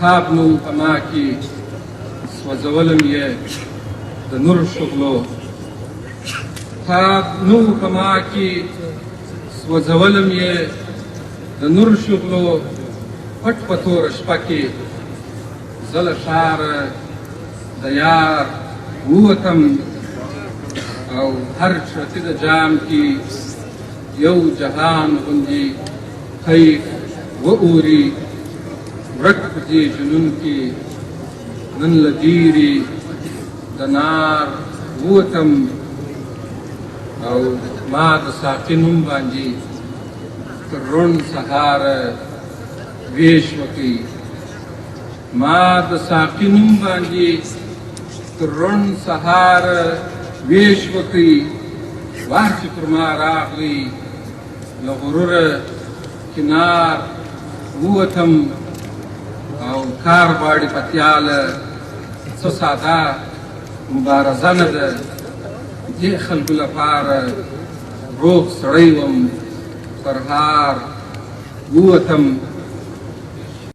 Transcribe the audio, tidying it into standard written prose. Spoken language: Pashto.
تاب نو په ما کې سوځولم یې د نور شغلو تاب نو په ما کې سوځولم یې د نور شغلو پټ په توره شپه کې زه له ښاره د یار ووتم او هر چرتي د جام کې یو جهان غوندې کیف واوري ورک په دې جنون کې نن له دیرې د نار ووتم او ما د ساقي نوم باندې تر روڼ سهاره ویش وکړي ما د ساقي نوم باندې تر روڼ سهاره ویش وکړي وار چې پر ما راغلی له غروره کنار ووتم او کار غواړي پتیاله څه ساده مبارزه نه ده دې خلکو لپاره روغ سړی وم پر هار ووتم